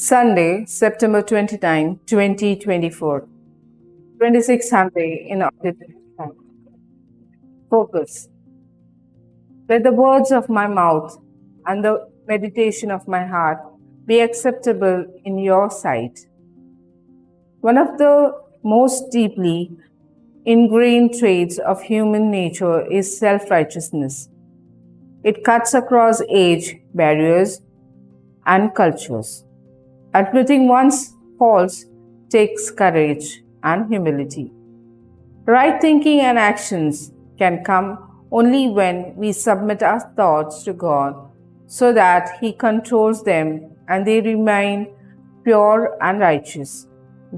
Sunday, September 29, 2024. 26th Sunday in Ordinary Time. Focus. Let the words of my mouth and the meditation of my heart be acceptable in your sight. One of the most deeply ingrained traits of human nature is self-righteousness. It cuts across age barriers and cultures. Admitting one's faults takes courage and humility. Right thinking and actions can come only when we submit our thoughts to God so that He controls them and they remain pure and righteous.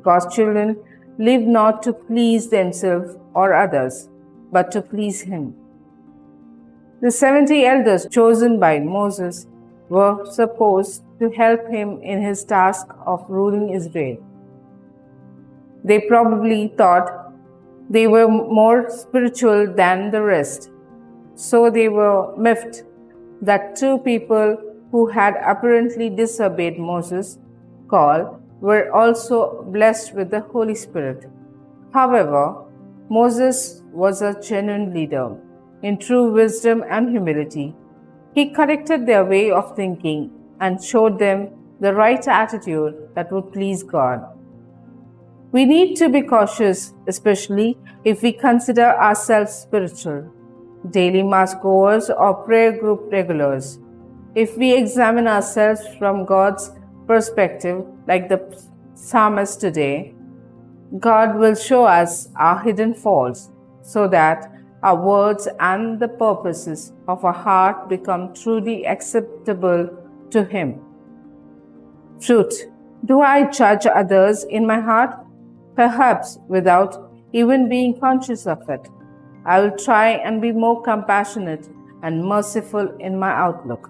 God's children live not to please themselves or others, but to please Him. The 70 elders chosen by Moses were supposed to help him in his task of ruling Israel. They probably thought they were more spiritual than the rest, so they were miffed that two people who had apparently disobeyed Moses' call were also blessed with the Holy Spirit. However, Moses was a genuine leader. In true wisdom and humility, he corrected their way of thinking and showed them the right attitude that would please God. We need to be cautious, especially if we consider ourselves spiritual, daily mass goers or prayer group regulars. If we examine ourselves from God's perspective, like the psalmist today, God will show us our hidden faults so that our words and the purposes of our heart become truly acceptable to Him. Fruit. Do I judge others in my heart? Perhaps without even being conscious of it. I will try and be more compassionate and merciful in my outlook.